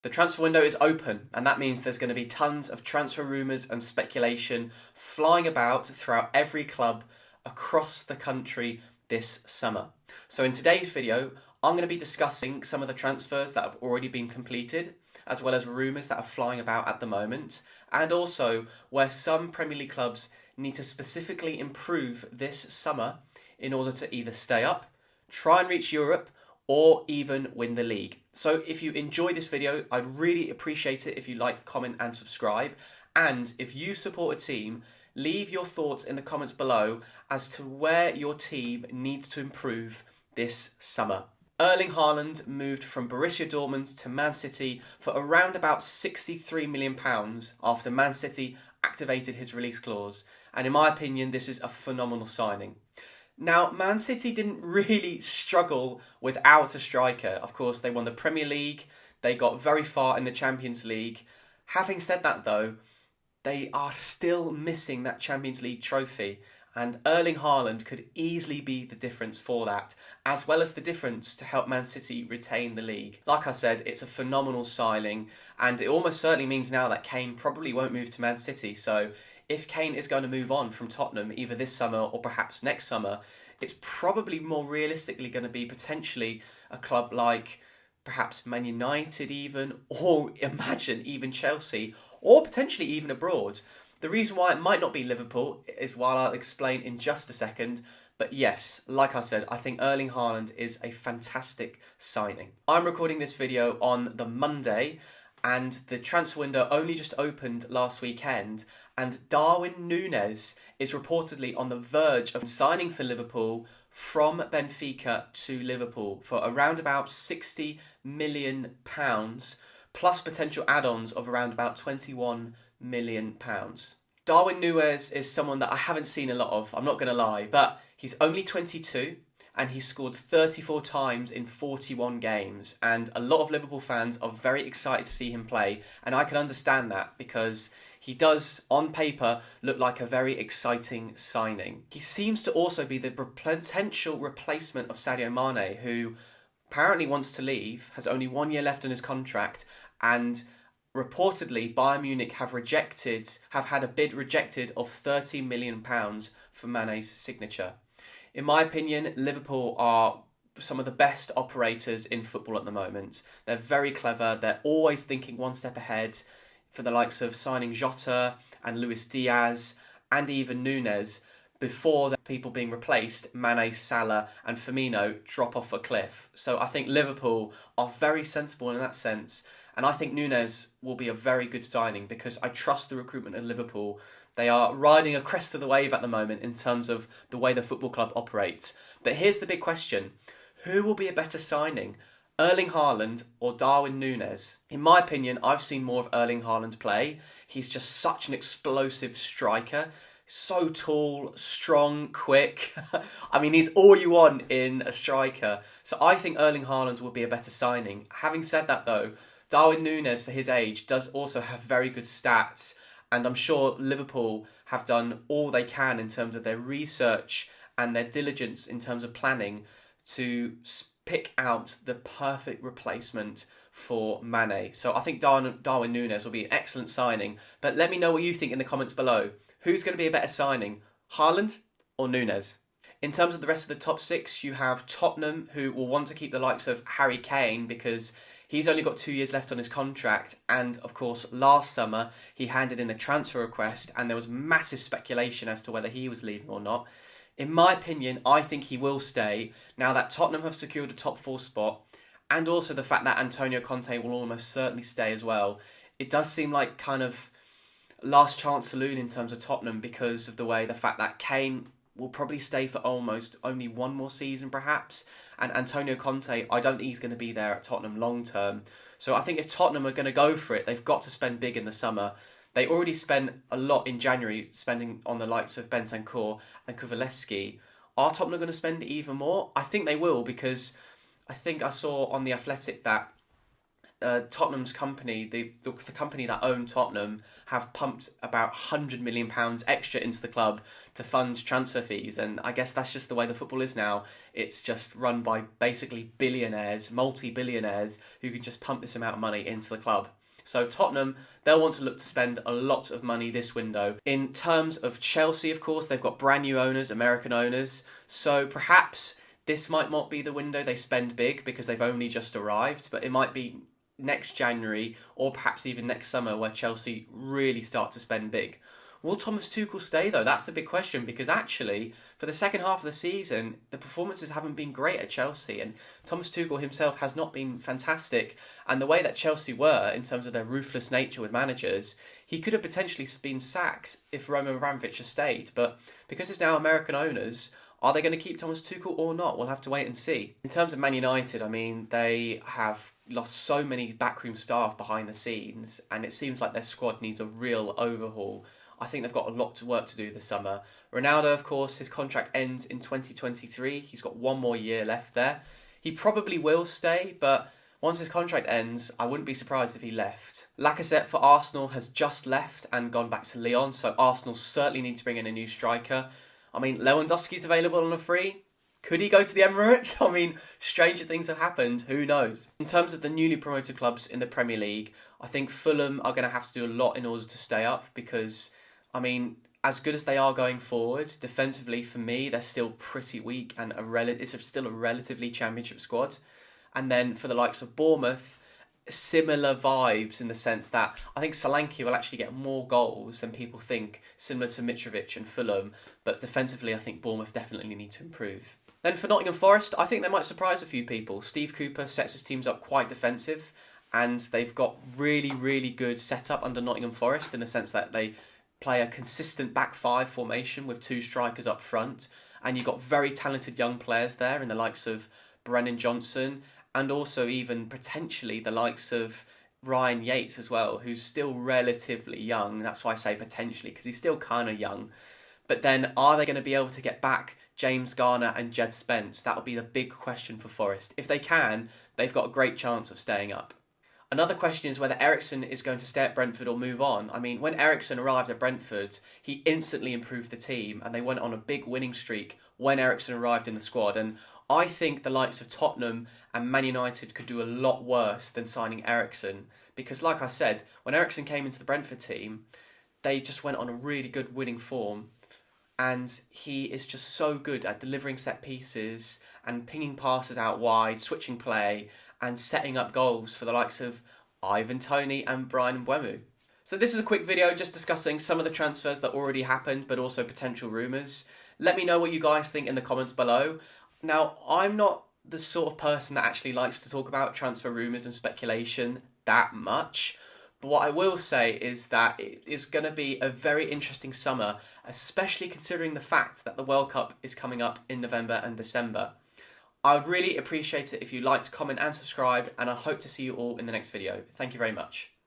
The transfer window is open, and that means there's going to be tons of transfer rumours and speculation flying about throughout every club across the country this summer. So in today's video, I'm going to be discussing some of the transfers that have already been completed, as well as rumours that are flying about at the moment, and also where some Premier League clubs need to specifically improve this summer in order to either stay up, try and reach Europe, or even win the league. So if you enjoy this video, I'd really appreciate it if you like, comment and subscribe. And if you support a team, leave your thoughts in the comments below as to where your team needs to improve this summer. Erling Haaland moved from Borussia Dortmund to Man City for around about £63 million after Man City activated his release clause. And in my opinion, this is a phenomenal signing. Now, Man City didn't really struggle without a striker. Of course, they won the Premier League. They got very far in the Champions League. Having said that, though, they are still missing that Champions League trophy. And Erling Haaland could easily be the difference for that, as well as the difference to help Man City retain the league. Like I said, it's a phenomenal signing, and it almost certainly means now that Kane probably won't move to Man City. So if Kane is going to move on from Tottenham either this summer or perhaps next summer, it's probably more realistically going to be potentially a club like perhaps Man United even, or imagine even Chelsea, or potentially even abroad. The reason why it might not be Liverpool is why I'll explain in just a second. But yes, like I said, I think Erling Haaland is a fantastic signing. I'm recording this video on the Monday, and the transfer window only just opened last weekend, and Darwin Nunez is reportedly on the verge of signing for Liverpool from Benfica to Liverpool for around about £60 million, plus potential add-ons of around about £21 million. Darwin Nunez is someone that I haven't seen a lot of, I'm not going to lie, but he's only 22 and he's scored 34 times in 41 games, and a lot of Liverpool fans are very excited to see him play, and I can understand that because he does, on paper, look like a very exciting signing. He seems to also be the potential replacement of Sadio Mane, who apparently wants to leave, has only 1 year left on his contract, and reportedly Bayern Munich have had a bid rejected of £30 million for Mane's signature. In my opinion, Liverpool are some of the best operators in football at the moment. They're very clever, they're always thinking one step ahead, for the likes of signing Jota and Luis Diaz and even Nunez before the people being replaced, Mane, Salah and Firmino, drop off a cliff. So I think Liverpool are very sensible in that sense, and I think Nunez will be a very good signing because I trust the recruitment in Liverpool. They are riding a crest of the wave at the moment in terms of the way the football club operates. But here's the big question. Who will be a better signing? Erling Haaland or Darwin Nunez? In my opinion, I've seen more of Erling Haaland play. He's just such an explosive striker. So tall, strong, quick. I mean, he's all you want in a striker. So I think Erling Haaland will be a better signing. Having said that though, Darwin Nunez, for his age, does also have very good stats. And I'm sure Liverpool have done all they can in terms of their research and their diligence in terms of planning to pick out the perfect replacement for Mane. So I think Darwin Nunez will be an excellent signing. But let me know what you think in the comments below. Who's going to be a better signing, Haaland or Nunez? In terms of the rest of the top six, you have Tottenham, who will want to keep the likes of Harry Kane because he's only got 2 years left on his contract. And of course, last summer, he handed in a transfer request and there was massive speculation as to whether he was leaving or not. In my opinion, I think he will stay now that Tottenham have secured a top 4 spot, and also the fact that Antonio Conte will almost certainly stay as well. It does seem like kind of last chance saloon in terms of Tottenham because of the fact that Kane will probably stay for almost only one more season perhaps, and Antonio Conte, I don't think he's going to be there at Tottenham long term. So I think if Tottenham are going to go for it, they've got to spend big in the summer. They already spent a lot in January spending on the likes of Bentancur and Kuvalevski. Are Tottenham going to spend even more? I think they will, because I think I saw on The Athletic that Tottenham's company, the company that owned Tottenham, have pumped about £100 million extra into the club to fund transfer fees. And I guess that's just the way the football is now. It's just run by basically billionaires, multi-billionaires, who can just pump this amount of money into the club. So Tottenham, they'll want to look to spend a lot of money this window. In terms of Chelsea, of course, they've got brand new owners, American owners. So perhaps this might not be the window they spend big because they've only just arrived, but it might be next January or perhaps even next summer where Chelsea really start to spend big. Will Thomas Tuchel stay though? That's the big question, because actually for the second half of the season the performances haven't been great at Chelsea, and Thomas Tuchel himself has not been fantastic, and the way that Chelsea were in terms of their ruthless nature with managers, he could have potentially been sacked if Roman Abramovich had stayed. But because it's now American owners, are they going to keep Thomas Tuchel or not? We'll have to wait and see. In terms of Man United, I mean, they have lost so many backroom staff behind the scenes, and it seems like their squad needs a real overhaul. I think they've got a lot of work to do this summer. Ronaldo, of course, his contract ends in 2023. He's got one more year left there. He probably will stay, but once his contract ends, I wouldn't be surprised if he left. Lacazette for Arsenal has just left and gone back to Lyon, so Arsenal certainly need to bring in a new striker. I mean, Lewandowski's available on a free. Could he go to the Emirates? I mean, stranger things have happened. Who knows? In terms of the newly promoted clubs in the Premier League, I think Fulham are going to have to do a lot in order to stay up because, I mean, as good as they are going forward, defensively for me, they're still pretty weak and it's still a relatively championship squad. And then for the likes of Bournemouth, similar vibes in the sense that I think Solanke will actually get more goals than people think, similar to Mitrovic and Fulham. But defensively, I think Bournemouth definitely need to improve. Then for Nottingham Forest, I think they might surprise a few people. Steve Cooper sets his teams up quite defensive, and they've got really, really good setup under Nottingham Forest in the sense that they play a consistent back five formation with two strikers up front, and you've got very talented young players there in the likes of Brennan Johnson, and also even potentially the likes of Ryan Yates as well, who's still relatively young. That's why I say potentially, because he's still kind of young. But then are they going to be able to get back James Garner and Jed Spence? That will be the big question for Forest. If they can, they've got a great chance of staying up. Another question is whether Eriksen is going to stay at Brentford or move on. I mean, when Eriksen arrived at Brentford, he instantly improved the team and they went on a big winning streak when Eriksen arrived in the squad. And I think the likes of Tottenham and Man United could do a lot worse than signing Eriksen, because like I said, when Eriksen came into the Brentford team, they just went on a really good winning form, and he is just so good at delivering set pieces and pinging passes out wide, switching play and setting up goals for the likes of Ivan Toney and Brian Mbeumo. So this is a quick video just discussing some of the transfers that already happened, but also potential rumours. Let me know what you guys think in the comments below. Now, I'm not the sort of person that actually likes to talk about transfer rumours and speculation that much, but what I will say is that it is going to be a very interesting summer, especially considering the fact that the World Cup is coming up in November and December. I would really appreciate it if you liked, comment and subscribe, and I hope to see you all in the next video. Thank you very much.